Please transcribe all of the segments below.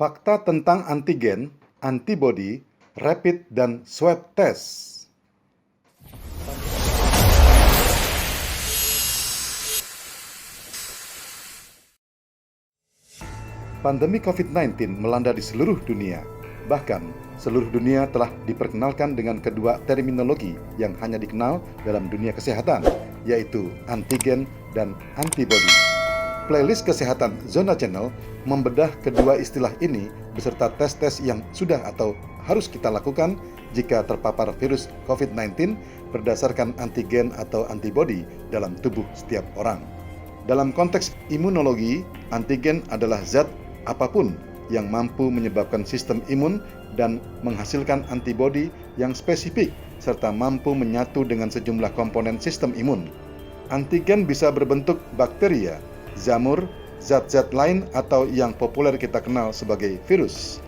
Fakta tentang antigen, antibodi, rapid, dan swab test. Pandemi COVID-19 melanda di seluruh dunia. Bahkan, seluruh dunia telah diperkenalkan dengan kedua terminologi yang hanya dikenal dalam dunia kesehatan, yaitu antigen dan antibodi. Playlist Kesehatan Zona Channel membedah kedua istilah ini beserta tes-tes yang sudah atau harus kita lakukan jika terpapar virus COVID-19 berdasarkan antigen atau antibodi dalam tubuh setiap orang. Dalam konteks imunologi, antigen adalah zat apapun yang mampu menyebabkan sistem imun dan menghasilkan antibodi yang spesifik serta mampu menyatu dengan sejumlah komponen sistem imun. Antigen bisa berbentuk bakteria, jamur, zat-zat lain atau yang populer kita kenal sebagai virus.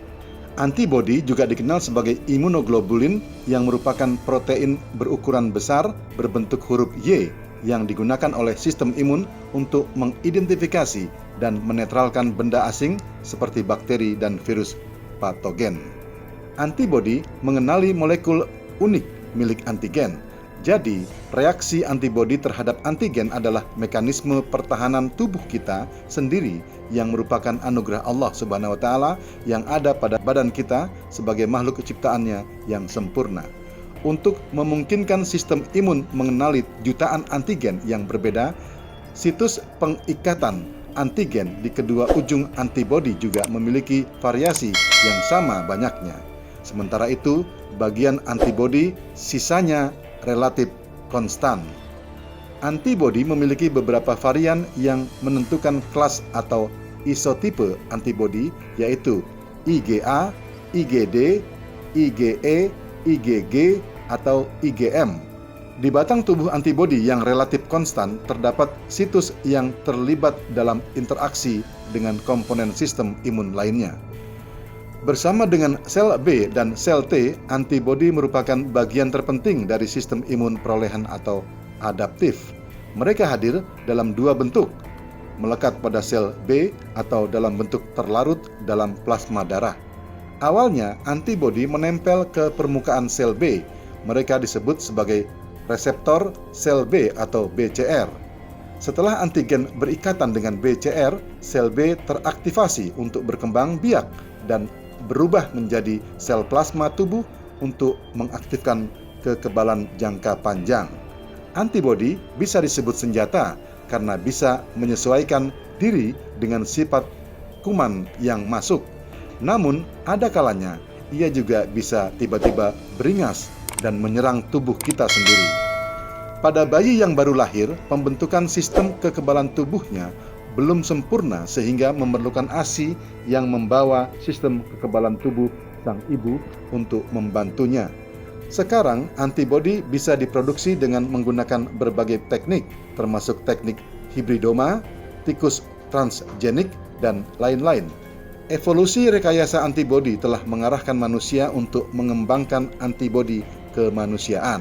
Antibodi juga dikenal sebagai imunoglobulin yang merupakan protein berukuran besar berbentuk huruf Y yang digunakan oleh sistem imun untuk mengidentifikasi dan menetralkan benda asing seperti bakteri dan virus patogen. Antibodi mengenali molekul unik milik antigen. Jadi, reaksi antibodi terhadap antigen adalah mekanisme pertahanan tubuh kita sendiri yang merupakan anugerah Allah Subhanahu wa Ta'ala yang ada pada badan kita sebagai makhluk ciptaannya yang sempurna. Untuk memungkinkan sistem imun mengenali jutaan antigen yang berbeda, situs pengikatan antigen di kedua ujung antibodi juga memiliki variasi yang sama banyaknya. Sementara itu, bagian antibodi sisanya relatif konstan. Antibodi memiliki beberapa varian yang menentukan kelas atau isotipe antibodi, yaitu IgA, IgD, IgE, IgG, atau IgM. Di batang tubuh antibodi yang relatif konstan terdapat situs yang terlibat dalam interaksi dengan komponen sistem imun lainnya. Bersama dengan sel B dan sel T, antibodi merupakan bagian terpenting dari sistem imun perolehan atau adaptif. Mereka hadir dalam dua bentuk, melekat pada sel B atau dalam bentuk terlarut dalam plasma darah. Awalnya, antibodi menempel ke permukaan sel B. Mereka disebut sebagai reseptor sel B atau BCR. Setelah antigen berikatan dengan BCR, sel B teraktivasi untuk berkembang biak dan berubah menjadi sel plasma tubuh untuk mengaktifkan kekebalan jangka panjang. Antibodi bisa disebut senjata karena bisa menyesuaikan diri dengan sifat kuman yang masuk. Namun, ada kalanya ia juga bisa tiba-tiba beringas dan menyerang tubuh kita sendiri. Pada bayi yang baru lahir, pembentukan sistem kekebalan tubuhnya belum sempurna sehingga memerlukan ASI yang membawa sistem kekebalan tubuh sang ibu untuk membantunya. Sekarang, antibodi bisa diproduksi dengan menggunakan berbagai teknik, termasuk teknik hibridoma, tikus transgenik, dan lain-lain. Evolusi rekayasa antibodi telah mengarahkan manusia untuk mengembangkan antibodi kemanusiaan.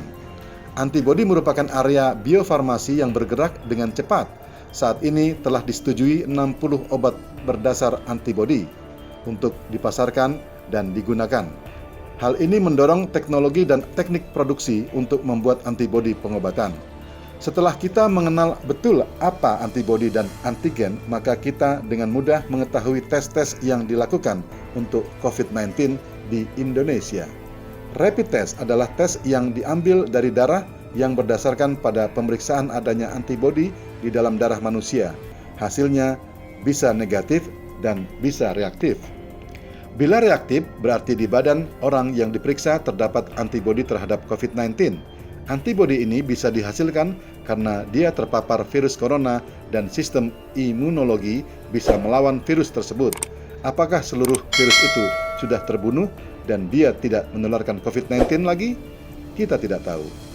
Antibodi merupakan area biofarmasi yang bergerak dengan cepat. Saat ini telah disetujui 60 obat berdasar antibodi untuk dipasarkan dan digunakan. Hal ini mendorong teknologi dan teknik produksi untuk membuat antibodi pengobatan. Setelah kita mengenal betul apa antibodi dan antigen, maka kita dengan mudah mengetahui tes-tes yang dilakukan untuk COVID-19 di Indonesia. Rapid test adalah tes yang diambil dari darah yang berdasarkan pada pemeriksaan adanya antibodi di dalam darah manusia. Hasilnya bisa negatif dan bisa reaktif. Bila reaktif, berarti di badan orang yang diperiksa terdapat antibodi terhadap COVID-19. Antibodi ini bisa dihasilkan karena dia terpapar virus corona dan sistem imunologi bisa melawan virus tersebut. Apakah seluruh virus itu sudah terbunuh dan dia tidak menularkan COVID-19 lagi? Kita tidak tahu.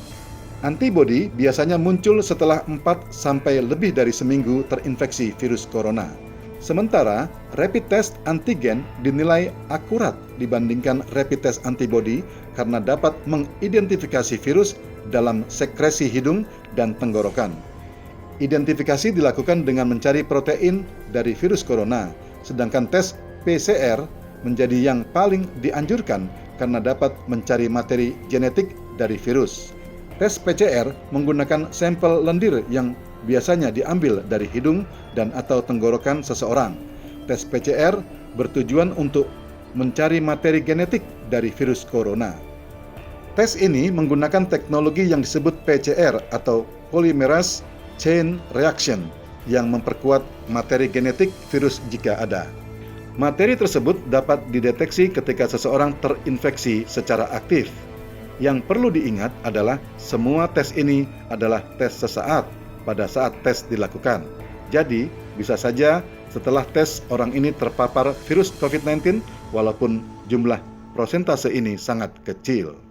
Antibodi biasanya muncul setelah 4 sampai lebih dari seminggu terinfeksi virus corona. Sementara, rapid test antigen dinilai akurat dibandingkan rapid test antibodi karena dapat mengidentifikasi virus dalam sekresi hidung dan tenggorokan. Identifikasi dilakukan dengan mencari protein dari virus corona, sedangkan tes PCR menjadi yang paling dianjurkan karena dapat mencari materi genetik dari virus. Tes PCR menggunakan sampel lendir yang biasanya diambil dari hidung dan atau tenggorokan seseorang. Tes PCR bertujuan untuk mencari materi genetik dari virus corona. Tes ini menggunakan teknologi yang disebut PCR atau Polymerase Chain Reaction yang memperkuat materi genetik virus jika ada. Materi tersebut dapat dideteksi ketika seseorang terinfeksi secara aktif. Yang perlu diingat adalah semua tes ini adalah tes sesaat pada saat tes dilakukan. Jadi, bisa saja setelah tes orang ini terpapar virus COVID-19 walaupun jumlah prosentase ini sangat kecil.